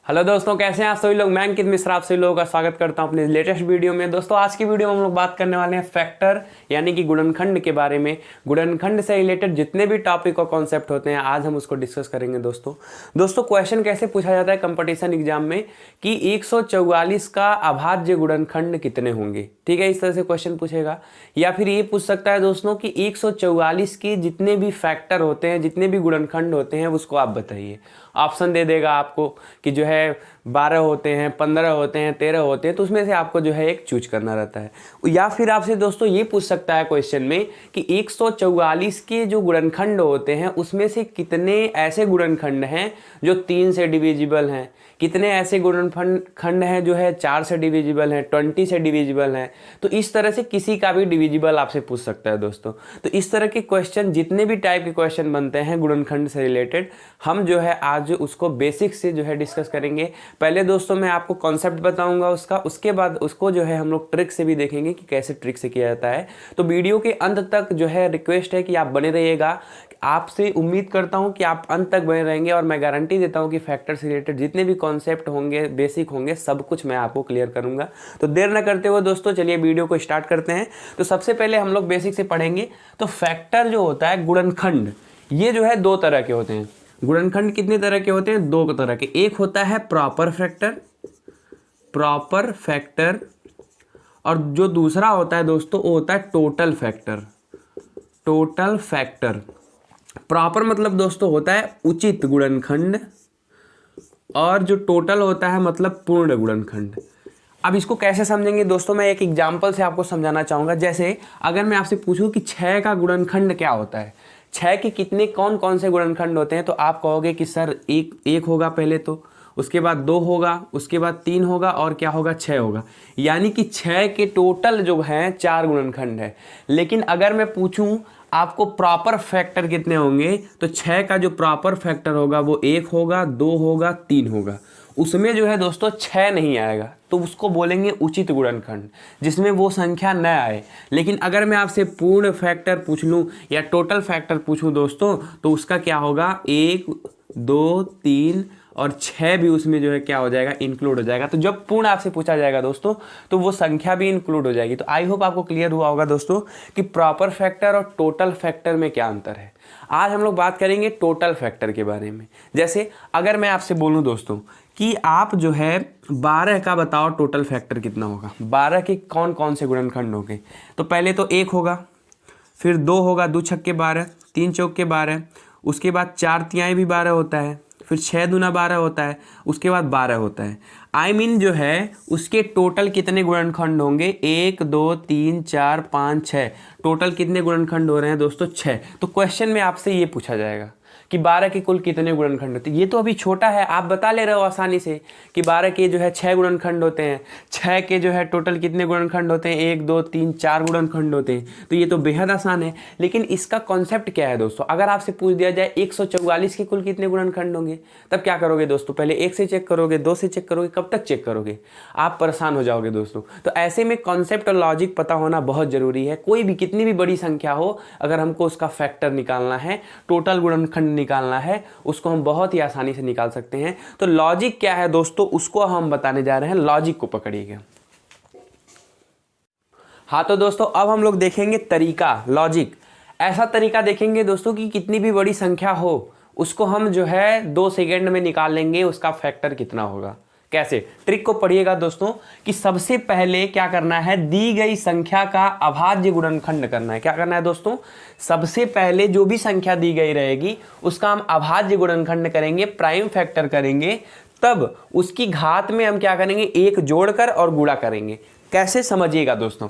Hello दोस्तों, कैसे हैं आप सभी लोग। मैं अंकित मिश्रा आप सभी लोगों का स्वागत करता हूं अपने लेटेस्ट वीडियो में। दोस्तों आज की वीडियो में हम लोग बात करने वाले हैं फैक्टर यानी कि गुणनखंड के बारे में। गुणनखंड से रिलेटेड जितने भी टॉपिक और कॉन्सेप्ट होते हैं आज हम उसको डिस्कस करेंगे। दोस्तों क्वेश्चन कैसे पूछा जाता है कंपटीशन एग्जाम में कि 144 का अभाज्य गुणनखंड कितने होंगे, ठीक है, इस तरह से क्वेश्चन पूछेगा। या फिर ये पूछ सकता है दोस्तों कि 144 के जितने भी फैक्टर होते हैं, जितने भी गुणनखंड होते हैं उसको आप बताइए। ऑप्शन दे देगा आपको कि जो है 12 होते हैं, 15 होते हैं, 13 होते हैं, तो उसमें से आपको जो है एक चूज करना रहता है। या फिर आपसे दोस्तों ये पूछ सकता है क्वेश्चन में कि 144 के जो गुणनखंड होते हैं उसमें से कितने ऐसे गुणनखंड हैं जो 3 से डिविजिबल हैं, कितने ऐसे गुणनखंड हैं जो है 4 से डिविजिबल हैं, 20 से डिविजिबल हैं। तो इस तरह से किसी का भी डिविजिबल आपसे पूछ सकता है दोस्तों। तो इस तरह के क्वेश्चन, जितने भी टाइप के क्वेश्चन बनते हैं गुणनखंड से रिलेटेड, हम जो है आज उसको बेसिक से जो है डिस्कस करेंगे। पहले दोस्तों मैं आपको कॉन्सेप्ट बताऊंगा उसका, उसके बाद उसको जो है हम लोग ट्रिक से भी देखेंगे कि कैसे ट्रिक से किया जाता है। तो वीडियो के अंत तक जो है रिक्वेस्ट है कि आप बने रहिएगा। आपसे उम्मीद करता हूं कि आप अंत तक बने रहेंगे और मैं गारंटी देता हूं कि फैक्टर से रिलेटेड जितने भी कॉन्सेप्ट होंगे, बेसिक होंगे, सब कुछ मैं आपको क्लियर करूंगा। तो देर ना करते हुए दोस्तों चलिए वीडियो को स्टार्ट करते हैं। तो सबसे पहले हम लोग बेसिक से पढ़ेंगे। तो फैक्टर जो होता है, गुणनखंड, ये जो है दो तरह के होते हैं। गुणनखंड कितने तरह के होते हैं? दो तरह के। एक होता है प्रॉपर फैक्टर, और जो दूसरा होता है दोस्तों वो होता है टोटल फैक्टर। प्रॉपर मतलब दोस्तों होता है उचित गुणनखंड, और जो टोटल होता है मतलब पूर्ण गुणनखंड। अब इसको कैसे समझेंगे दोस्तों, मैं एक एग्जांपल से आपको समझाना चाहूँगा। जैसे अगर मैं आपसे पूछूं कि 6 का गुणनखंड क्या होता है, 6 के कितने कौन कौन से गुणनखंड होते हैं, तो आप कहोगे कि सर एक होगा पहले, तो उसके बाद 2 होगा, उसके बाद 3 होगा, और क्या होगा, 6 होगा। यानी कि 6 के टोटल जो हैं 4 गुणनखंड है। लेकिन अगर मैं पूछूं आपको प्रॉपर फैक्टर कितने होंगे, तो 6 का जो प्रॉपर फैक्टर होगा वो 1 होगा, 2 होगा, 3 होगा। उसमें जो है दोस्तों 6 नहीं आएगा, तो उसको बोलेंगे उचित गुणनखंड, जिसमें वो संख्या न आए। लेकिन अगर मैं आपसे पूर्ण फैक्टर पूछ लूँ या टोटल फैक्टर पूछूं दोस्तों, तो उसका क्या होगा, 1, 2, 3 और 6 भी उसमें जो है क्या हो जाएगा, इंक्लूड हो जाएगा। तो जब पूर्ण आपसे पूछा जाएगा दोस्तों तो वो संख्या भी इंक्लूड हो जाएगी। तो आई होप आपको क्लियर हुआ होगा दोस्तों कि प्रॉपर फैक्टर और टोटल फैक्टर में क्या अंतर है। आज हम लोग बात करेंगे टोटल फैक्टर के बारे में। जैसे अगर मैं आपसे बोलूं दोस्तों कि आप जो है 12 का बताओ टोटल फैक्टर कितना होगा, 12 के कौन कौन से गुणनखंड होंगे, तो पहले तो 1 होगा, फिर 2 होगा, 2 छक्के 12, 3 चौके 12, उसके बाद 4 तिहाई भी 12 होता है, फिर 6 दूना 12 होता है, उसके बाद 12 होता है। आई मीन जो है उसके टोटल कितने गुणनखंड होंगे, 1, 2, 3, 4, 5, 6, टोटल कितने गुणनखंड हो रहे हैं दोस्तों, 6। तो क्वेश्चन में आपसे ये पूछा जाएगा कि 12 के कुल कितने गुणनखंड होते हैं। ये तो अभी छोटा है, आप बता ले रहे हो आसानी से कि 12 के जो है 6 गुणनखंड होते हैं, 6 के जो है टोटल कितने गुणनखंड होते हैं, 1, 2, 3, 4 गुणनखंड होते हैं। तो ये तो बेहद आसान है। लेकिन इसका कॉन्सेप्ट क्या है दोस्तों, अगर आपसे पूछ दिया जाए 144 के कुल कितने गुणनखंड होंगे, तब क्या करोगे दोस्तों, पहले 1 से चेक करोगे, 2 से चेक करोगे, कब तक चेक करोगे, आप परेशान हो जाओगे दोस्तों। तो ऐसे में कॉन्सेप्ट और लॉजिक पता होना बहुत जरूरी है। कोई भी कितनी भी बड़ी संख्या हो, अगर हमको उसका फैक्टर निकालना है, टोटल गुणनखंड निकालना है, उसको हम बहुत ही आसानी से निकाल सकते हैं। तो लॉजिक क्या है दोस्तों, उसको हम बताने जा रहे हैं। लॉजिक को पकड़िएगा। हाँ तो दोस्तों अब हम लोग देखेंगे तरीका, लॉजिक। ऐसा तरीका देखेंगे दोस्तों कि कितनी भी बड़ी संख्या हो उसको हम जो है 2 सेकंड में निकाल लेंगे उसका फैक्टर कितना होगा। कैसे, ट्रिक को पढ़िएगा दोस्तों कि सबसे पहले क्या करना है, दी गई संख्या का अभाज्य गुणनखंड करना है। क्या करना है दोस्तों, सबसे पहले जो भी संख्या दी गई रहेगी उसका हम अभाज्य गुणनखंड करेंगे, प्राइम फैक्टर करेंगे, तब उसकी घात में हम क्या करेंगे, 1 जोड़कर और गुणा करेंगे। कैसे, समझिएगा दोस्तों।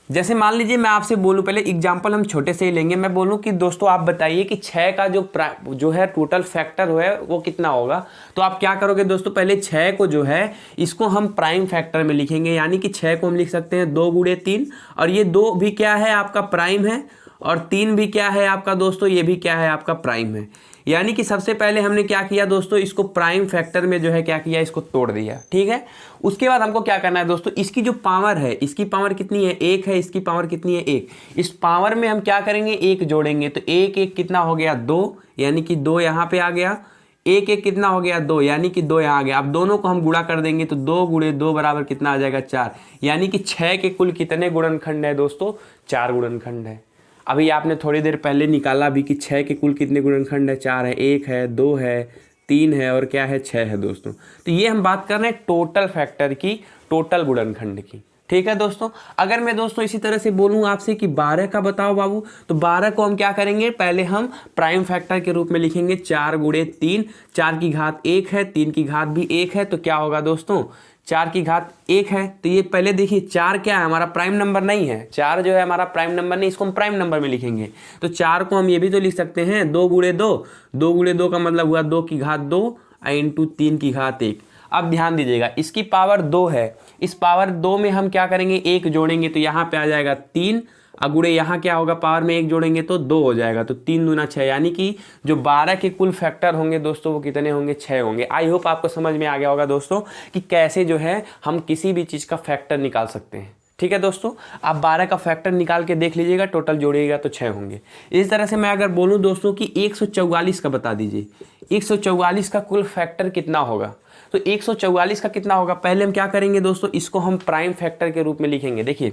जैसे मान लीजिए मैं आपसे बोलूं, पहले एग्जांपल हम छोटे से ही लेंगे। मैं बोलूं कि दोस्तों आप बताइए कि 6 का जो है टोटल फैक्टर है वो कितना होगा। तो आप क्या करोगे दोस्तों, पहले 6 को जो है इसको हम प्राइम फैक्टर में लिखेंगे। यानी कि 6 को हम लिख सकते हैं 2 गुणे 3, और ये 2 भी क्या है आपका प्राइम है, और 3 भी क्या है आपका दोस्तों, ये भी क्या है आपका प्राइम है। यानी कि सबसे पहले हमने क्या किया दोस्तों, इसको प्राइम फैक्टर में जो है क्या किया, इसको तोड़ दिया। ठीक है, उसके बाद हमको क्या करना है दोस्तों, इसकी जो पावर है, इसकी पावर कितनी है, 1 है, इसकी पावर कितनी है, 1। इस पावर में हम क्या करेंगे, 1 जोड़ेंगे, तो 1 1 कितना हो गया, 2, यानी कि 2 यहाँ पे आ गया, एक एक कितना हो गया 2, यानी कि 2 यहाँ आ गया। अब दोनों को हम गुणा कर देंगे तो 2 गुणे 2 बराबर कितना आ जाएगा 4, यानी कि 6 के कुल कितने गुणनखंड है दोस्तों, 4 गुणनखंड है। अभी आपने थोड़ी देर पहले निकाला भी कि 6 के कुल कितने गुणनखंड है, 4 है, 1 है, 2 है, 3 है और क्या है 6 है दोस्तों। तो ये हम बात कर रहे हैं टोटल फैक्टर की, टोटल गुणनखंड की, ठीक है दोस्तों। अगर मैं दोस्तों इसी तरह से बोलूं आपसे कि 12 का बताओ बाबू, तो 12 को हम क्या करेंगे, पहले हम प्राइम फैक्टर के रूप में लिखेंगे 4 गुणे 3, 4 की घात 1 है, 3 की घात भी 1 है, तो क्या होगा दोस्तों 4 की घात 1 है। तो ये पहले देखिए 4 क्या है, हमारा प्राइम नंबर नहीं है, 4 जो है हमारा प्राइम नंबर नहीं, इसको हम प्राइम नंबर में लिखेंगे। तो 4 को हम ये भी तो लिख सकते हैं 2 गुणे 2, 2 गुणे 2 का मतलब हुआ 2 की घात 2 इंटू 3 की घात 1। अब ध्यान दीजिएगा, इसकी पावर 2 है, इस पावर 2 में हम क्या करेंगे, 1 जोड़ेंगे तो यहाँ पे आ जाएगा 3, अगुड़े यहाँ क्या होगा, पावर में 1 जोड़ेंगे तो 2 हो जाएगा, तो 3 दूना 6, यानी कि जो 12 के कुल फैक्टर होंगे दोस्तों वो कितने होंगे, 6 होंगे। आई होप आपको समझ में आ गया होगा दोस्तों कि कैसे जो है हम किसी भी चीज़ का फैक्टर निकाल सकते हैं। ठीक है दोस्तों, आप 12 का फैक्टर निकाल के देख लीजिएगा, टोटल जोड़िएगा तो 6 होंगे। इस तरह से मैं अगर बोलूँ दोस्तों कि 144 का बता दीजिए, 144 का कुल फैक्टर कितना होगा, तो 144 का कितना होगा, पहले हम क्या करेंगे दोस्तों, इसको हम प्राइम फैक्टर के रूप में लिखेंगे। देखिए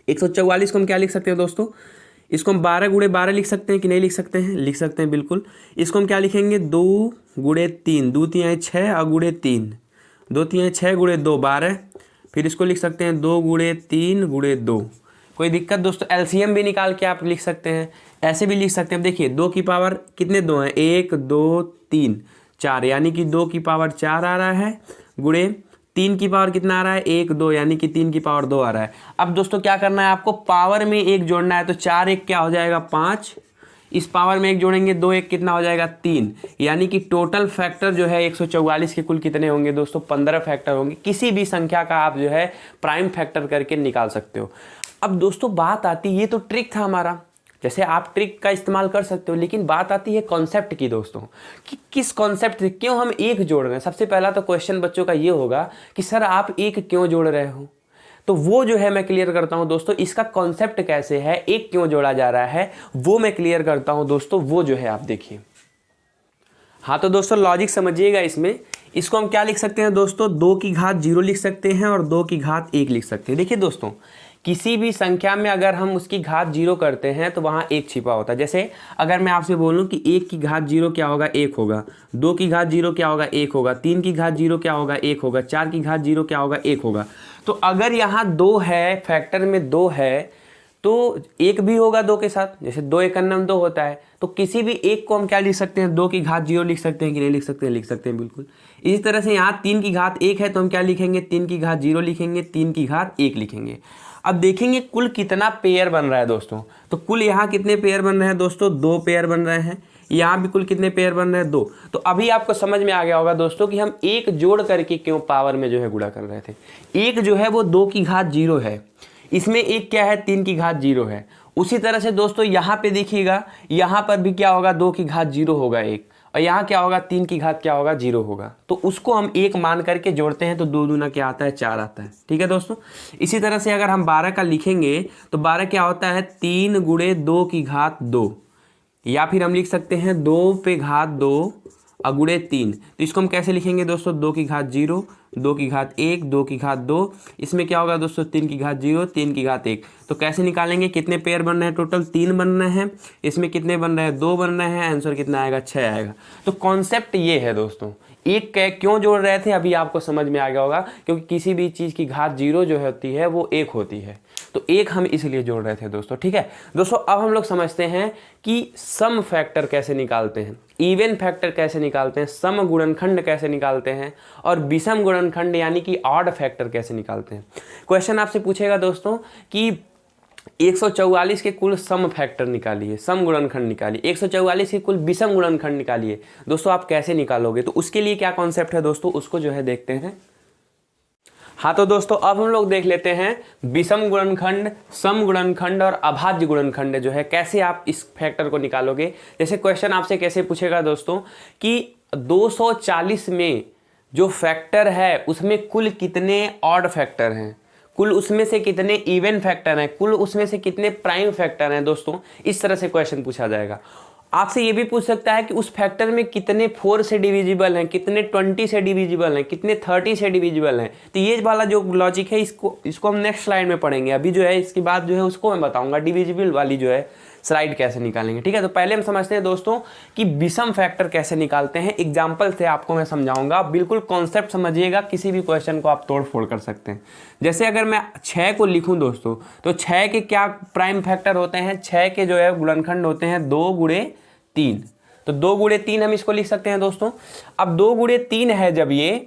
144 को हम क्या लिख सकते हैं दोस्तों, इसको हम 12 गुणे 12 लिख सकते हैं कि नहीं लिख सकते हैं, लिख सकते हैं बिल्कुल। इसको हम क्या लिखेंगे, 2 गुणे 3, 2 3 6 और गुणे 3, 2 3 6 गुणे 2 12, फिर इसको लिख सकते हैं 2 गुणे 3 गुणे 2। कोई दिक्कत दोस्तों, एलसीएम भी निकाल के आप लिख सकते हैं, ऐसे भी लिख सकते हैं। देखिए 2 की पावर कितने 2 हैं, 1 2 3 4, यानी कि 2 की पावर 4 आ रहा है, गुणे 3 की पावर कितना आ रहा है, 1 2, यानी कि 3 की पावर 2 आ रहा है। अब दोस्तों क्या करना है आपको, पावर में 1 जोड़ना है, तो 4 1 क्या हो जाएगा 5, इस पावर में 1 जोड़ेंगे 2 1 कितना हो जाएगा 3, यानी कि टोटल फैक्टर जो है 144 के कुल कितने होंगे दोस्तों, 15 फैक्टर होंगे। किसी भी संख्या का आप जो है प्राइम फैक्टर करके निकाल सकते हो। अब दोस्तों बात आती, ये तो ट्रिक था हमारा, जैसे आप ट्रिक का इस्तेमाल कर सकते हो, लेकिन बात आती है कॉन्सेप्ट की दोस्तों, कि किस कॉन्सेप्ट से क्यों हम 1 जोड़ रहे हैं। सबसे पहला तो क्वेश्चन बच्चों का ये होगा कि सर आप 1 क्यों जोड़ रहे हो, तो वो जो है मैं क्लियर करता हूं दोस्तों, इसका कॉन्सेप्ट कैसे है, 1 क्यों जोड़ा जा रहा है वो मैं क्लियर करता हूं दोस्तों। वो जो है आप देखिए, हाँ तो दोस्तों लॉजिक समझिएगा इसमें। इसको हम क्या लिख सकते हैं दोस्तों, 2 की घात 0 लिख सकते हैं और 2 की घात 1 लिख सकते हैं। देखिए दोस्तों, किसी भी संख्या में अगर हम उसकी घात 0 करते हैं तो वहाँ 1 छिपा होता है। जैसे अगर मैं आपसे बोलूँ कि 1 की घात 0 क्या होगा, 1 होगा, 2 की घात 0 क्या होगा, 1 होगा, 3 की घात 0 क्या होगा, 1 होगा, 4 की घात 0 क्या होगा, 1 होगा। तो अगर यहाँ 2 है, फैक्टर में 2 है, तो 1 भी होगा 2 के साथ, जैसे 2 1 2 होता है। तो किसी भी एक को हम क्या लिख सकते हैं, 2 की घात 0 लिख सकते हैं कि नहीं लिख सकते हैं, लिख सकते हैं बिल्कुल। इसी तरह से यहाँ 3 की घात 1 है तो हम क्या लिखेंगे, 3 की घात 0 लिखेंगे, 3 की घात 1 लिखेंगे। अब देखेंगे कुल कितना पेयर बन रहा है दोस्तों, तो कुल यहाँ कितने पेयर बन रहे हैं दोस्तों, 2 पेयर बन रहे हैं। यहाँ भी कुल कितने पेयर बन रहे हैं, 2। तो अभी आपको समझ में आ गया होगा दोस्तों कि हम 1 जोड़ करके क्यों पावर में जो है गुणा कर रहे थे। 1 जो है वो 2 की घात 0 है, इसमें 1 क्या है, 3 की घात 0 है। उसी तरह से दोस्तों यहाँ पे देखिएगा, यहाँ पर भी क्या होगा, 2 की घात 0 होगा 1, और यहाँ क्या होगा, 3 की घात क्या होगा, 0 होगा। तो उसको हम 1 मान करके जोड़ते हैं तो 2 दूना क्या आता है, 4 आता है। ठीक है दोस्तों, इसी तरह से अगर हम 12 का लिखेंगे तो 12 क्या होता है, 3 गुणे 2 की घात 2, या फिर हम लिख सकते हैं 2 पे घात 2 अगुणे 3। तो इसको हम कैसे लिखेंगे दोस्तों, 2 की घात 0, 2 की घात 1, 2 की घात 2, इसमें क्या होगा दोस्तों, 3 की घात 0, 3 की घात 1। तो कैसे निकालेंगे, कितने पेयर बन रहे हैं, टोटल 3 बन रहे हैं, इसमें कितने बन रहे हैं, 2 बन रहे हैं, आंसर कितना आएगा, 6 आएगा। तो कॉन्सेप्ट ये है दोस्तों, 1 क्यों जोड़ रहे थे अभी आपको समझ में आ गया होगा, क्योंकि किसी भी चीज़ की घात 0 जो होती है वो 1 होती है, तो 1 हम इसलिए जोड़ रहे थे दोस्तों। ठीक है दोस्तों, अब हम लोग समझते हैं कि सम फैक्टर कैसे निकालते हैं, इवन फैक्टर कैसे निकालते हैं, सम गुणनखंड कैसे निकालते हैं, और विषम गुणनखंड यानी कि ऑड फैक्टर कैसे निकालते हैं। क्वेश्चन आपसे पूछेगा दोस्तों कि 144 के कुल सम फैक्टर निकालिए, सम गुणनखंड निकालिए, 144 के कुल विषम गुणनखंड निकालिए। दोस्तों आप कैसे निकालोगे, तो उसके लिए क्या कॉन्सेप्ट है दोस्तों, उसको जो है देखते हैं। हाँ तो दोस्तों अब हम लोग देख लेते हैं विषम गुणनखंड, सम गुणनखंड और अभाज्य गुणनखंड जो है, कैसे आप इस फैक्टर को निकालोगे। जैसे क्वेश्चन आपसे कैसे पूछेगा दोस्तों कि 240 में जो फैक्टर है उसमें कुल कितने ऑड फैक्टर हैं, कुल उसमें से कितने इवन फैक्टर हैं, कुल उसमें से कितने प्राइम फैक्टर हैं दोस्तों, इस तरह से क्वेश्चन पूछा जाएगा। आपसे ये भी पूछ सकता है कि उस फैक्टर में कितने 4 से डिविजिबल हैं, कितने 20 से डिविजिबल हैं, कितने 30 से डिविजिबल हैं। तो ये वाला जो लॉजिक है इसको हम नेक्स्ट स्लाइड में पढ़ेंगे। अभी जो है इसके बाद जो है उसको मैं बताऊंगा डिविजिबल वाली जो है स्लाइड कैसे निकालेंगे। ठीक है, तो पहले हम समझते हैं दोस्तों कि विषम फैक्टर कैसे निकालते हैं। एग्जाम्पल से आपको मैं समझाऊंगा, बिल्कुल कॉन्सेप्ट समझिएगा, किसी भी क्वेश्चन को आप तोड़ फोड़ कर सकते हैं। जैसे अगर मैं 6 को लिखूं दोस्तों, तो 6 के क्या प्राइम फैक्टर होते हैं, 6 के जो है गुणनखंड होते हैं 2 गुणे 3। तो 2 गुणे 3 हम इसको लिख सकते हैं दोस्तों। अब 2 गुणे 3 है जब ये,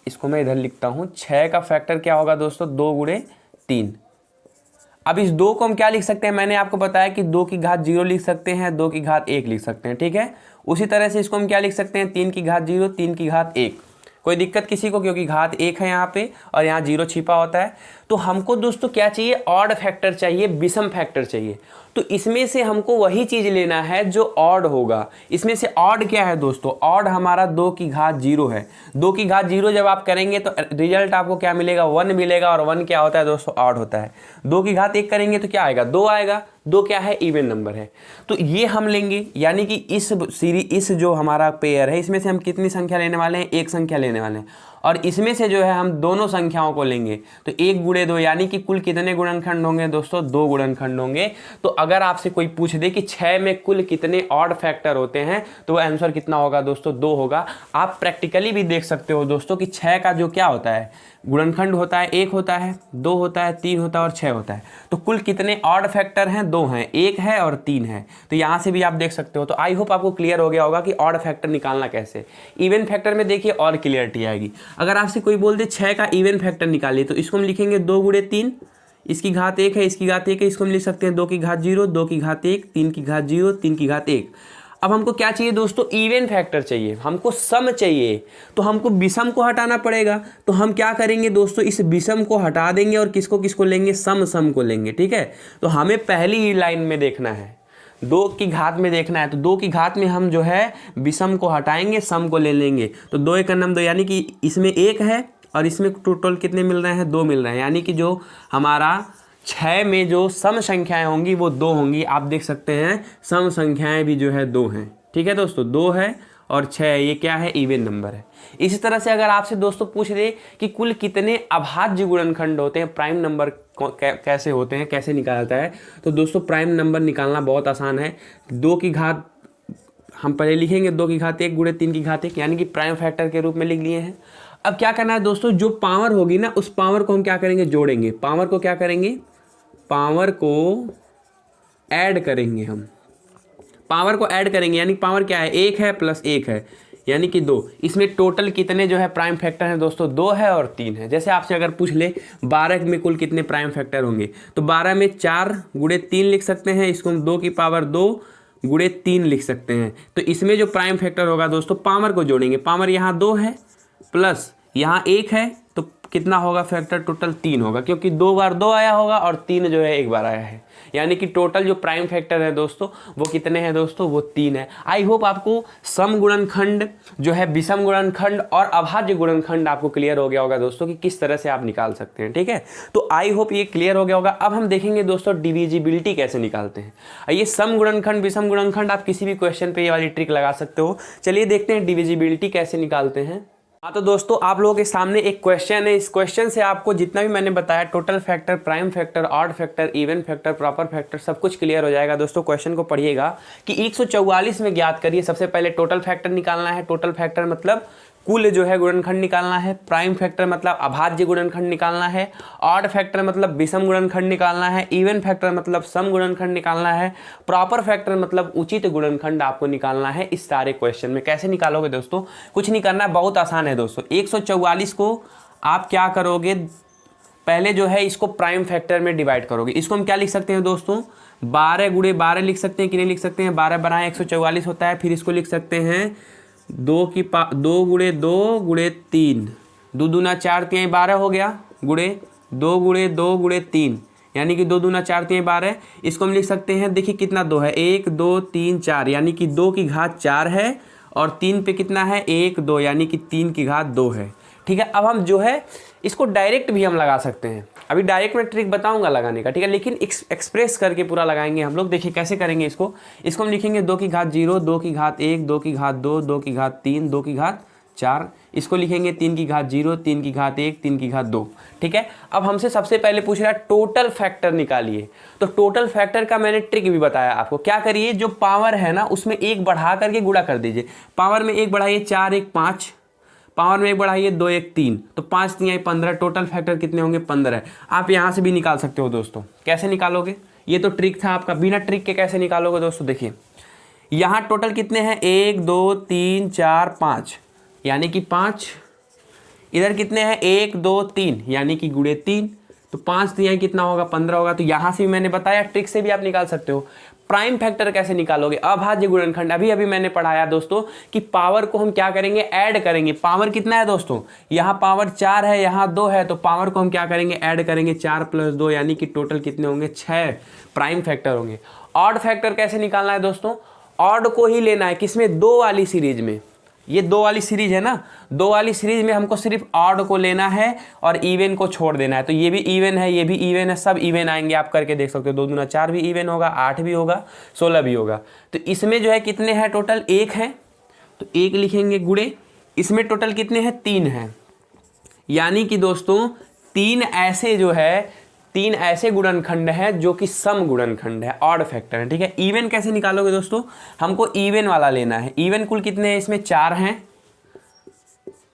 इसको मैं इधर लिखता हूं, 6 का फैक्टर क्या होगा दोस्तों, 2 गुणे 3। अब इस 2 को हम क्या लिख सकते हैं, मैंने आपको बताया कि 2 की घात 0 लिख सकते हैं, 2 की घात 1 लिख सकते हैं। ठीक है, उसी तरह से इसको हम क्या लिख सकते हैं, 3 की घात 0, 3 की घात 1। कोई दिक्कत किसी को, क्योंकि घात 1 है यहाँ पे और यहाँ 0 छिपा होता है। तो हमको दोस्तों क्या चाहिए, ऑड फैक्टर चाहिए, विषम फैक्टर चाहिए। तो इसमें से हमको वही चीज़ लेना है जो ऑड होगा। इसमें से ऑड क्या है दोस्तों, ऑड हमारा 2 की घात 0 है। 2 की घात 0 जब आप करेंगे तो रिजल्ट आपको क्या मिलेगा, 1 मिलेगा। और 1 क्या होता है दोस्तों, ऑड होता है। 2 की घात 1 करेंगे तो क्या आएगा, 2 आएगा। 2 क्या है, इवन नंबर है। तो ये हम लेंगे, यानी कि इस जो हमारा पेयर है इसमें से हम कितनी संख्या लेने वाले हैं, 1 संख्या लेने वाले हैं। और इसमें से जो है हम दोनों संख्याओं को लेंगे, तो 1 गुणे 2, यानी कि कुल कितने गुणनखंड होंगे दोस्तों, 2 गुणनखंड होंगे। तो अगर आपसे कोई पूछ दे कि 6 में कुल कितने ऑड फैक्टर होते हैं, तो आंसर कितना होगा दोस्तों, 2 होगा। आप प्रैक्टिकली भी देख सकते हो दोस्तों कि 6 का जो क्या होता है, गुणनखंड होता है, 1 होता है, 2 होता है, 3 होता है और 6 होता है। तो कुल कितने ऑड फैक्टर हैं, 2 हैं, 1 है और 3 है। तो यहाँ से भी आप देख सकते हो। तो आई होप आपको क्लियर हो गया होगा कि ऑड फैक्टर निकालना कैसे। इवन फैक्टर में देखिए और क्लियरिटी आएगी। अगर आपसे कोई बोल दे 6 का इवन फैक्टर निकालिए, तो इसको हम लिखेंगे 2 गुणे 3, इसकी घात 1 है, इसकी घात 1 है, इसको हम लिख सकते हैं 2 की घात 0, 2 की घात 1, 3 की घात 0, 3 की घात 1। अब हमको क्या चाहिए दोस्तों, इवन फैक्टर चाहिए, हमको सम चाहिए। तो हमको विषम को हटाना पड़ेगा। तो हम क्या करेंगे दोस्तों, इस विषम को हटा देंगे और किसको किसको लेंगे, सम को लेंगे। ठीक है, तो हमें पहली ही लाइन में देखना है, 2 की घात में देखना है। तो 2 की घात में हम जो है विषम को हटाएंगे, सम को ले लेंगे। तो 2 एक नम 2, यानी कि इसमें 1 है और इसमें टोटल कितने मिल रहे हैं, 2 मिल रहे हैं। यानी कि जो हमारा 6 में जो सम संख्याएं होंगी वो 2 होंगी। आप देख सकते हैं सम संख्याएं भी जो है 2 हैं। ठीक है दोस्तों, 2 है और 6, ये क्या है, इवन नंबर है। इसी तरह से अगर आपसे दोस्तों पूछ दे कि कुल कितने अभाज्य गुणनखंड होते हैं, प्राइम नंबर कैसे होते हैं, कैसे निकालता है, तो दोस्तों प्राइम नंबर निकालना बहुत आसान है। 2 की घात हम पहले लिखेंगे, 2 की घात 1 गुणे 3 की घात 1, यानी कि प्राइम फैक्टर के रूप में लिख लिए हैं। अब क्या करना है दोस्तों, जो पावर होगी ना, उस पावर को हम क्या करेंगे, जोड़ेंगे। पावर को क्या करेंगे, पावर को ऐड करेंगे। हम पावर को ऐड करेंगे, यानी पावर क्या है, 1 है प्लस 1 है, यानी कि 2। इसमें टोटल कितने जो है प्राइम फैक्टर हैं दोस्तों, 2 है और 3 है। जैसे आपसे अगर पूछ ले 12 में कुल कितने प्राइम फैक्टर होंगे, तो 12 में 4 गुणे 3 लिख सकते हैं। इसको हम 2 की पावर 2 गुणे 3 लिख सकते हैं। तो इसमें जो प्राइम फैक्टर होगा दोस्तों, पावर को जोड़ेंगे। पावर यहाँ 2 है प्लस यहाँ 1 है, तो कितना होगा फैक्टर, टोटल 3 होगा, क्योंकि 2 बार 2 आया होगा और 3 जो है 1 बार आया है। यानी कि टोटल जो प्राइम फैक्टर है दोस्तों वो कितने हैं दोस्तों, वो 3 है। आई होप आपको सम गुणनखंड जो है, विषम गुणनखंड और अभाज्य गुणनखंड आपको क्लियर हो गया होगा दोस्तों कि किस तरह से आप निकाल सकते हैं। ठीक है, तो आई होप ये क्लियर हो गया होगा। अब हम देखेंगे दोस्तों डिविजिबिलिटी कैसे निकालते हैं। ये सम गुणनखंड, विषम गुणनखंड, आप किसी भी क्वेश्चन पे ये वाली ट्रिक लगा सकते हो। चलिए देखते हैं डिविजिबिलिटी कैसे निकालते हैं। हाँ, तो दोस्तों आप लोगों के सामने एक क्वेश्चन है। इस क्वेश्चन से आपको जितना भी मैंने बताया, total factor, prime factor, odd factor, even factor, proper factor, सब कुछ क्लियर हो जाएगा दोस्तों। क्वेश्चन को पढ़िएगा कि 144 में ज्ञात करिए। सबसे पहले टोटल फैक्टर निकालना है। टोटल फैक्टर मतलब कुल जो है गुणनखंड निकालना है। प्राइम फैक्टर मतलब अभाज्य गुणनखंड निकालना है। ऑड फैक्टर मतलब विषम गुणनखंड निकालना है। इवन फैक्टर मतलब सम गुणनखंड निकालना है। प्रॉपर फैक्टर मतलब उचित गुणनखंड आपको निकालना है। इस सारे क्वेश्चन में कैसे निकालोगे दोस्तों, कुछ नहीं करना, बहुत आसान है दोस्तों। 144 को आप क्या करोगे, पहले जो है इसको प्राइम फैक्टर में डिवाइड करोगे। इसको हम क्या लिख सकते हैं दोस्तों, 12 गुणे 12 लिख सकते हैं कि नहीं लिख सकते हैं। 12 बनाए 144 होता है। फिर इसको लिख सकते हैं 2 गुणे 2 गुणे 3, 2 दूना 4 3 12 हो गया, गुणे 2 गुणे 2 गुणे 3, यानी कि 2 दूना 4 3 12। इसको हम लिख सकते हैं, देखिए कितना 2 है, 1 2 3 4, यानी कि 2 की घात 4 है और 3 पे कितना है, 1 2, यानी कि 3 की घात 2 है। ठीक है, अब हम जो है इसको डायरेक्ट भी हम लगा सकते हैं। अभी डायरेक्ट मैं ट्रिक बताऊंगा लगाने का, ठीक है, लेकिन एक्सप्रेस करके पूरा लगाएंगे हम लोग। देखिए कैसे करेंगे इसको हम लिखेंगे 2 की घात 0, 2 की घात 1, 2 की घात 2, 2 की घात 3, 2 की घात 4। इसको लिखेंगे 3 की घात 0, 3 की घात 1, 3 की घात 2, ठीक है। अब हमसे सबसे पहले पूछ रहा है टोटल फैक्टर निकालिए। तो टोटल फैक्टर का मैंने ट्रिक भी बताया आपको। क्या करिए, जो पावर है ना उसमें 1 बढ़ा करके गुणा कर दीजिए। पावर में 1 बढ़ाइए 4 1 5, पावर में 1 बढ़ाइए 2 1 3, तो 5 3 15, टोटल फैक्टर कितने होंगे 15। आप यहाँ से भी निकाल सकते हो दोस्तों। कैसे निकालोगे, ये तो ट्रिक था आपका, बिना ट्रिक के कैसे निकालोगे दोस्तों। देखिए यहाँ टोटल कितने हैं 1 2 3 4 5, यानी कि 5। इधर कितने हैं 1 2 3, यानी कि गुणे 3, तो 5 3 कितना होगा 15 होगा। तो यहाँ से भी मैंने बताया, ट्रिक से भी आप निकाल सकते हो। प्राइम फैक्टर कैसे निकालोगे, अभाज्य गुणनखंड। अभी मैंने पढ़ाया दोस्तों कि पावर को हम क्या करेंगे, ऐड करेंगे। पावर कितना है दोस्तों, यहाँ पावर 4 है, यहाँ 2 है, तो पावर को हम क्या करेंगे, ऐड करेंगे। 4 + 2 यानी कि टोटल कितने होंगे 6 प्राइम फैक्टर होंगे। ऑड फैक्टर कैसे निकालना है दोस्तों, ऑड को ही लेना है, किसमें, 2 वाली सीरीज में। ये 2 वाली सीरीज है ना, 2 वाली सीरीज में हमको सिर्फ ऑड को लेना है और इवन को छोड़ देना है। तो ये भी इवन है, ये भी इवन है, सब इवन आएंगे। आप करके देख सकते हो, 2 दूना 4 भी इवन होगा, 8 भी होगा, 16 भी होगा। तो इसमें जो है कितने हैं टोटल, 1 है, तो 1 लिखेंगे गुणे। इसमें टोटल कितने हैं 3 हैं, यानी कि दोस्तों 3 ऐसे गुणनखंड हैं जो कि सम गुणनखंड है, ऑड फैक्टर है, ठीक है। इवन कैसे निकालोगे दोस्तों, हमको इवन वाला लेना है। इवन कुल कितने हैं, इसमें 4 हैं,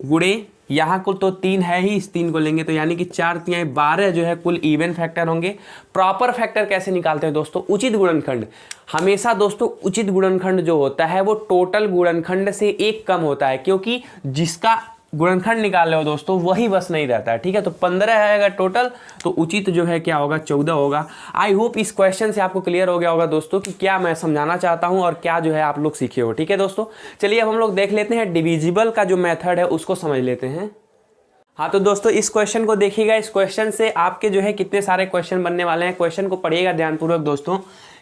गुणे यहाँ कुल तो 3 है ही, इस 3 को लेंगे तो यानी कि 4 3 12 जो है कुल इवन फैक्टर होंगे। प्रॉपर फैक्टर कैसे निकालते हैं दोस्तों, उचित गुणनखंड। हमेशा दोस्तों उचित गुणनखंड जो होता है वो टोटल गुणनखंड से 1 कम होता है, क्योंकि जिसका गुणनखंड निकाल रहे हो दोस्तों वही बस नहीं रहता है, ठीक है। तो 15 है अगर टोटल, तो उचित जो है क्या होगा 14 होगा। आई होप इस क्वेश्चन से आपको क्लियर हो गया होगा दोस्तों कि क्या मैं समझाना चाहता हूं और क्या जो है आप लोग सीखे हो, ठीक है दोस्तों। चलिए अब हम लोग देख लेते हैं डिविजिबल का जो मेथड है उसको समझ लेते हैं। हाँ तो दोस्तों इस क्वेश्चन को देखिएगा। इस क्वेश्चन से आपके जो है कितने सारे क्वेश्चन बनने वाले हैं। क्वेश्चन को पढ़िएगा ध्यानपूर्वक दोस्तों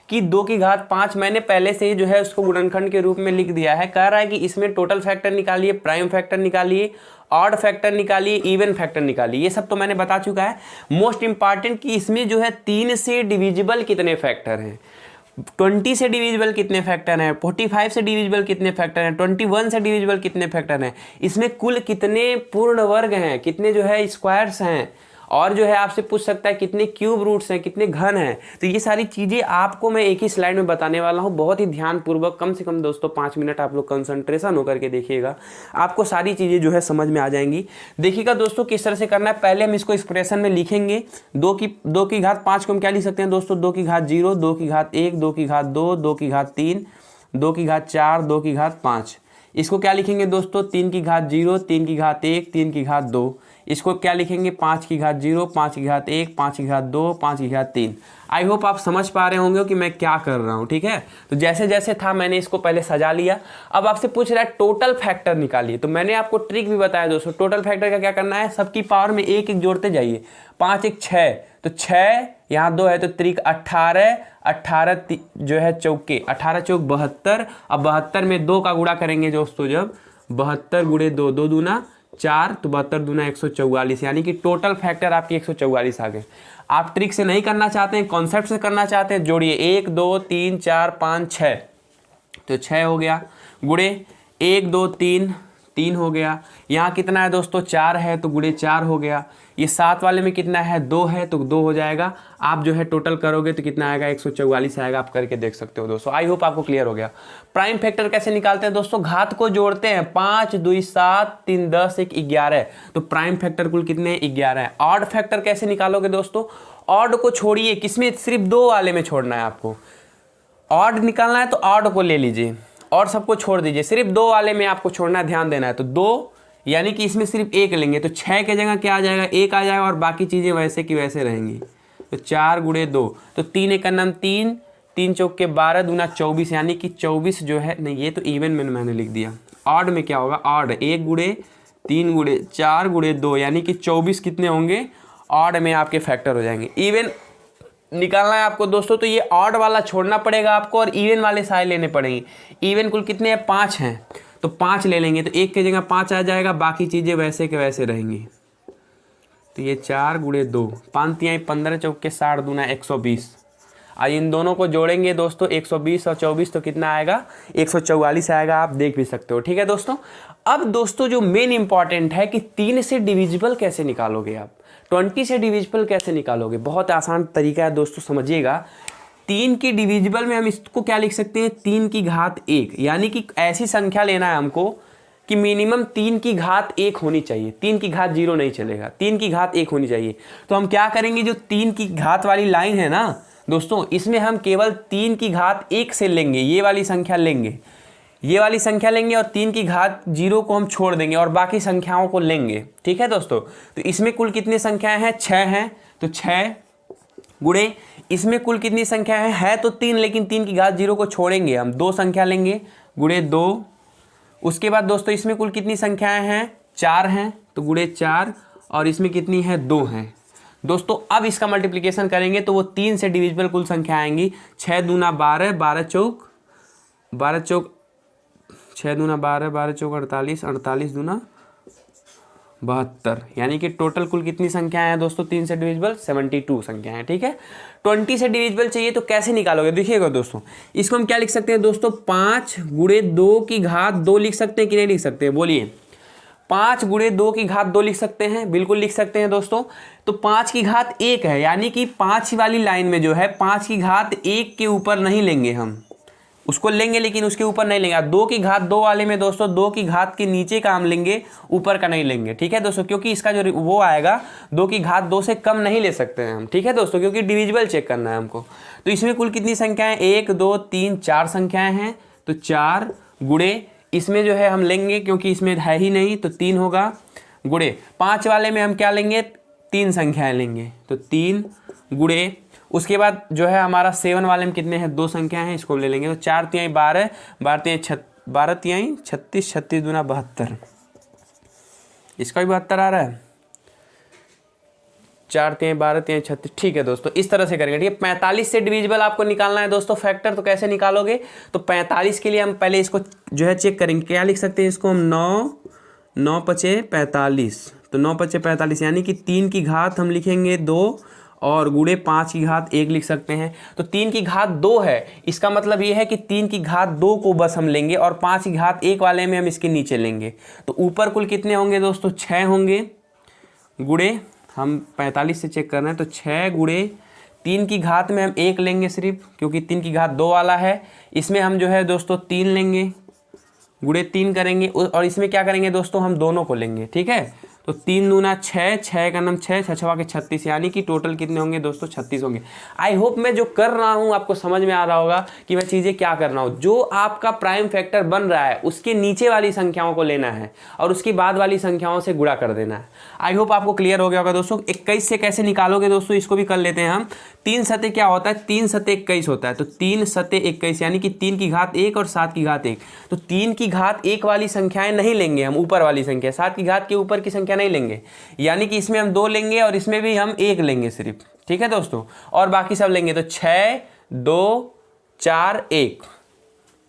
कि 2 की घात 5 मैंने पहले से ही जो है उसको गुणनखंड के रूप में लिख दिया है। कह रहा है कि इसमें टोटल फैक्टर निकालिए, प्राइम फैक्टर निकालिए, ऑड फैक्टर निकालिए, इवन फैक्टर निकालिए। ये सब तो मैंने बता चुका है। मोस्ट इंपॉर्टेंट कि इसमें जो है 3 से डिविजिबल कितने फैक्टर हैं, 20 से डिविजिबल कितने फैक्टर हैं, 45 से डिविजिबल कितने फैक्टर हैं, 21 से डिविजिबल कितने फैक्टर हैं, इसमें कुल कितने पूर्ण वर्ग हैं, कितने जो है स्क्वायर्स हैं, और जो है आपसे पूछ सकता है कितने क्यूब रूट्स हैं, कितने घन हैं। तो ये सारी चीज़ें आपको मैं एक ही स्लाइड में बताने वाला हूँ। बहुत ही ध्यानपूर्वक, कम से कम दोस्तों 5 मिनट आप लोग कंसंट्रेशन होकर के देखिएगा, आपको सारी चीज़ें जो है समझ में आ जाएंगी। देखिएगा दोस्तों किस तरह से करना है। पहले हम इसको एक्सप्रेशन में लिखेंगे। 2 की घात 5 को हम क्या लिख सकते हैं दोस्तों, 2 की घात 0, 2 की घात 1, 2 की घात 2, 2 की घात 3, 2 की घात 4, 2 की घात 5। इसको क्या लिखेंगे दोस्तों, 3 की घात 0, 3 की घात 1, 3 की घात 2। इसको क्या लिखेंगे, 5 की घात 0, 5 की घात 1, 5 की घात 2, 5 की घात 3। आई होप आप समझ पा रहे होंगे कि मैं क्या कर रहा हूँ, ठीक है। तो जैसे जैसे था मैंने इसको पहले सजा लिया। अब आपसे पूछ रहा है टोटल फैक्टर निकालिए। तो मैंने आपको ट्रिक भी बताया दोस्तों। टोटल फैक्टर का क्या करना है, सबकी पावर में 1 1 जोड़ते जाइए। 5 1 6, तो 6 यहाँ 2 है तो त्रिक 18, 18 जो है चौके, 18 चौक 72। अब 72 में 2 का गुणा करेंगे दोस्तों, जब 72 गुणे 2, 2 दूना 4, तो 72 दूना 144, यानी कि टोटल फैक्टर आपके 144 आ गए। आप ट्रिक से नहीं करना चाहते हैं, कॉन्सेप्ट से करना चाहते हैं, जोड़िए 1 2 3 4 5 6, तो 6 हो गया, गुणे 1 2 3, 3 हो गया। यहाँ कितना है दोस्तों, 4 है, तो गुणे 4 हो गया। ये 7 वाले में कितना है, 2 है, तो 2 हो जाएगा। आप जो है टोटल करोगे तो कितना आएगा, 144 आएगा। आप करके देख सकते हो दोस्तों। आई होप आपको क्लियर हो गया। प्राइम फैक्टर कैसे निकालते हैं दोस्तों, घात को जोड़ते हैं। 5 2 7, 3 10, 1 11, तो प्राइम फैक्टर कुल कितने 11 है। ऑड फैक्टर कैसे निकालोगे दोस्तों, ऑड को छोड़िए, किसमें, सिर्फ 2 वाले में छोड़ना है आपको। ऑड निकालना है तो ऑड को ले लीजिए और सबको छोड़ दीजिए, सिर्फ 2 वाले में आपको छोड़ना है, ध्यान देना है। तो 2 यानी कि इसमें सिर्फ 1 लेंगे, तो 6 के जगह क्या आ जाएगा, 1 आ जाएगा, और बाकी चीज़ें वैसे की वैसे रहेंगी। तो 4 गुणे 2, तो 3 1 नाम 3, 3 चौक के 12 दूना 24, यानी कि 24 जो है, नहीं ये तो इवन में मैंने लिख दिया। ऑड में क्या होगा, ऑड 1 गुणे 3 गुणे 4 गुणे 2, यानी कि 24 कितने होंगे, ऑड में आपके फैक्टर हो जाएंगे। इवन निकालना है आपको दोस्तों, तो ये ऑड वाला छोड़ना पड़ेगा आपको और इवन वाले सारे लेने पड़ेंगे। इवन कुल कितने हैं, 5 हैं, तो 5 ले लेंगे, तो 1 की जगह 5 आ जाएगा, बाकी चीज़ें वैसे के वैसे रहेंगी। तो ये 4 गुणे 2, 5 तिहाई 15 चौके 60 दूना 120। आज इन दोनों को जोड़ेंगे दोस्तों 120 और 24 तो कितना आएगा 144 आएगा, आप देख भी सकते हो। ठीक है दोस्तों, अब दोस्तों जो मेन इंपॉर्टेंट है कि 3 से डिविजिबल कैसे निकालोगे आप, 20 से डिविजिबल कैसे निकालोगे। बहुत आसान तरीका है दोस्तों, समझिएगा। 3 की डिविजिबल में हम इसको क्या लिख सकते हैं, 3 की घात 1, यानी कि ऐसी संख्या लेना है हमको कि मिनिमम 3 की घात 1 होनी चाहिए, 3 की घात 0 नहीं चलेगा, 3 की घात 1 होनी चाहिए। तो हम क्या करेंगे, जो 3 की घात वाली लाइन है ना दोस्तों, इसमें हम केवल 3 की घात 1 से लेंगे, ये वाली संख्या लेंगे, ये वाली संख्या लेंगे और 3 की घात 0 को हम छोड़ देंगे और बाकी संख्याओं को लेंगे। ठीक है दोस्तों, तो इसमें कुल कितनी संख्याएं हैं, 6 हैं, तो 6 गुणे इसमें कुल कितनी संख्या है तो 3, लेकिन 3 की घात 0 को छोड़ेंगे हम, 2 संख्या लेंगे, गुणे 2। उसके बाद दोस्तों इसमें कुल कितनी संख्याएं हैं, 4 हैं, तो गुणे 4, और इसमें कितनी है, 2 हैं दोस्तों। अब इसका मल्टीप्लिकेशन करेंगे तो वो 3 से डिविजिबल कुल संख्या आएंगी, 6 दूना 12, 12 चौक 6 दूना 12, 12 चौक 48, 48 दूना 72, यानी कि टोटल कुल कितनी संख्याएं हैं दोस्तों 3 से डिविजिबल, 72 संख्या है। ठीक है, 20 से डिविजिबल चाहिए तो कैसे निकालोगे, देखिएगा दोस्तों, इसको हम क्या लिख सकते हैं दोस्तों, 5 गुणे 2 की घात 2 लिख सकते हैं कि नहीं लिख सकते हैं, बोलिए। 5 गुणे 2 की घात 2 लिख सकते हैं, बिल्कुल लिख सकते हैं दोस्तों। तो 5 की घात 1 है, यानी कि 5 वाली लाइन में जो है 5 की घात 1 के ऊपर नहीं लेंगे हम, उसको लेंगे लेकिन उसके ऊपर नहीं लेंगे। 2 की घात 2 वाले में दोस्तों 2 की घात के नीचे का हम लेंगे, ऊपर का नहीं लेंगे। ठीक है दोस्तों, क्योंकि इसका जो वो आएगा 2 की घात 2 से कम नहीं ले सकते हैं हम। ठीक है दोस्तों, क्योंकि डिविजिबल चेक करना है हमको। तो इसमें कुल कितनी संख्याएं, 1 2 3 4 संख्याएं हैं, तो 4 गुणे इसमें जो है हम लेंगे क्योंकि इसमें है ही नहीं, तो 3 होगा, गुणे 5 वाले में हम क्या लेंगे, 3 संख्याएं लेंगे, तो 3 गुणे उसके बाद जो है हमारा 7 वाले में कितने हैं, 2 संख्या हैं, इसको ले लेंगे, तो 4 तिहाई 12, 12 तिहाई 36, 36 दूना 72, इसका भी 72 आ रहा है, 4 तिहाई 12 तिहाई 36। ठीक है दोस्तों, इस तरह से करेंगे। ठीक है, 45 से डिविजिबल आपको निकालना है दोस्तों फैक्टर, तो कैसे निकालोगे, तो 45 के लिए हम पहले इसको जो है चेक करेंगे, क्या लिख सकते हैं इसको हम, 9 पचे 45, तो 9 पचे 45, यानी कि 3 की घात हम लिखेंगे 2 और गुणे 5 की घात 1 लिख सकते हैं। तो 3 की घात 2 है, इसका मतलब ये है कि 3 की घात 2 को बस हम लेंगे और 5 की घात 1 वाले में हम इसके नीचे लेंगे। तो ऊपर कुल कितने होंगे दोस्तों, 6 होंगे, गुणे हम 45 से चेक करना है, तो 6 गुणे 3 की घात में हम 1 लेंगे सिर्फ, क्योंकि 3 की घात 2 वाला है, इसमें हम जो है दोस्तों 3 लेंगे, गुणे 3 करेंगे, और इसमें क्या करेंगे दोस्तों, हम दोनों को लेंगे। ठीक है, तो 3 दूना 6, 6 का नाम 6, 6 छवा के 36, यानी कि टोटल कितने होंगे दोस्तों, 36 होंगे। आई होप मैं जो कर रहा हूँ आपको समझ में आ रहा होगा कि मैं चीज़ें क्या कर रहा हूँ। जो आपका प्राइम फैक्टर बन रहा है उसके नीचे वाली संख्याओं को लेना है और उसके बाद वाली संख्याओं से गुणा कर देना है। आई होप आपको क्लियर हो गया होगा दोस्तों। 21 से कैसे निकालोगे दोस्तों, इसको भी कर लेते हैं हम। 3 सते क्या होता है, 3 सते 21 होता है, तो 3 सते 21, यानी कि 3 की घात 1 और 7 की घात 1। तो 3 की घात 1 वाली संख्याएं नहीं लेंगे हम, ऊपर वाली संख्या, 7 की घात के ऊपर की संख्या नहीं लेंगे, यानी कि इसमें हम 2 लेंगे और इसमें भी हम 1 लेंगे सिर्फ। ठीक है दोस्तों, और बाकी सब लेंगे, तो 6 2 4 1,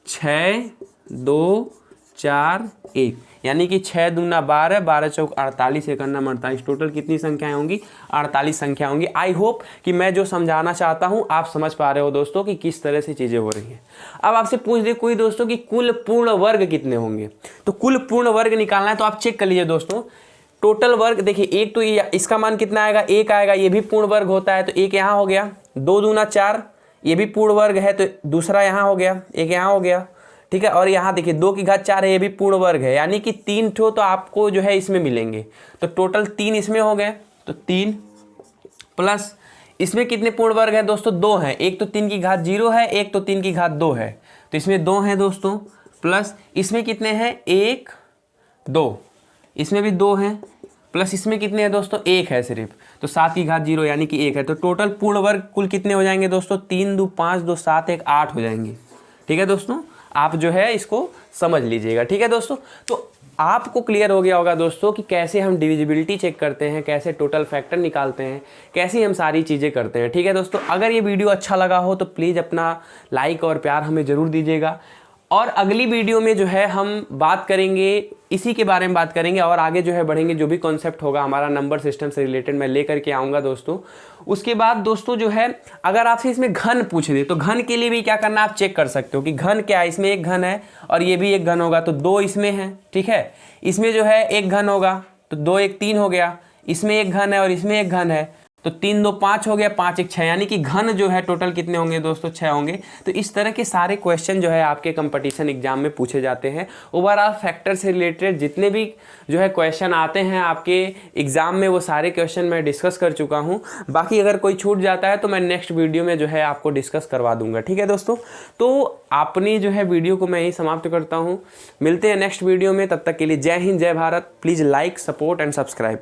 6 2 4 1, यानी कि 6 दूना 12, 12 चौक 48, 1 अन्ना 48, टोटल कितनी संख्याएं होंगी, 48 संख्या होंगी। आई होप कि मैं जो समझाना चाहता हूं आप समझ पा रहे हो दोस्तों कि किस तरह से चीज़ें हो रही हैं। अब आपसे पूछ दे कोई दोस्तों कि कुल पूर्ण वर्ग कितने होंगे, तो कुल पूर्ण वर्ग निकालना है तो आप चेक कर लीजिए दोस्तों। टोटल वर्ग देखिए, एक तो ये इसका मान कितना आएगा, 1 आएगा, ये भी पूर्ण वर्ग होता है, तो 1 यहाँ हो गया, 2 दूना 4, ये भी पूर्ण वर्ग है, तो दूसरा यहाँ हो गया, 1 यहाँ हो गया। ठीक है, और यहाँ देखिए 2 की घात 4 है, ये भी पूर्ण वर्ग है, यानी कि 3 ठो तो आपको जो है इसमें मिलेंगे, तो टोटल 3 इसमें हो गए, तो 3 प्लस इसमें कितने पूर्ण वर्ग है दोस्तों, 2 हैं, एक तो 3 की घात 0 है, एक तो 3 की घात 2 है, तो इसमें 2 हैं दोस्तों, प्लस इसमें कितने हैं, 1 2, इसमें भी 2 हैं, प्लस इसमें कितने हैं दोस्तों, 1 है सिर्फ, तो 7 की घात 0 यानी कि 1 है। तो टोटल पूर्ण वर्ग कुल कितने हो जाएंगे दोस्तों, 3 2 5 2 7 1 8 हो जाएंगे। ठीक है दोस्तों, आप जो है इसको समझ लीजिएगा। ठीक है दोस्तों, तो आपको क्लियर हो गया होगा दोस्तों कि कैसे हम डिविजिबिलिटी चेक करते हैं, कैसे टोटल फैक्टर निकालते हैं, कैसे हम सारी चीज़ें करते हैं। ठीक है दोस्तों, अगर ये वीडियो अच्छा लगा हो तो प्लीज़ अपना लाइक और प्यार हमें ज़रूर दीजिएगा। और अगली वीडियो में जो है हम बात करेंगे, इसी के बारे में बात करेंगे और आगे जो है बढ़ेंगे। जो भी कॉन्सेप्ट होगा हमारा नंबर सिस्टम से रिलेटेड मैं लेकर के आऊँगा दोस्तों। उसके बाद दोस्तों जो है अगर आपसे इसमें घन पूछ दे तो घन के लिए भी क्या करना, आप चेक कर सकते हो कि घन क्या है। इसमें एक घन है और ये भी एक घन होगा तो 2 इसमें है, ठीक है। इसमें जो है एक घन होगा तो 2 1 3 हो गया। इसमें एक घन है और इसमें एक घन है तो 3 2 5 हो गया, 5 1 6, यानी कि घन जो है टोटल कितने होंगे दोस्तों, 6 होंगे। तो इस तरह के सारे क्वेश्चन जो है आपके कंपटीशन एग्जाम में पूछे जाते हैं। ओवरऑल फैक्टर से रिलेटेड जितने भी जो है क्वेश्चन आते हैं आपके एग्जाम में वो सारे क्वेश्चन मैं डिस्कस कर चुका हूँ। बाकी अगर कोई छूट जाता है तो मैं नेक्स्ट वीडियो में जो है आपको डिस्कस करवा दूंगा, ठीक है दोस्तों। तो अपनी जो है वीडियो को मैं यही समाप्त करता हूँ। मिलते हैं नेक्स्ट वीडियो में, तब तक के लिए जय हिंद जय Bharat. Please like, support and subscribe.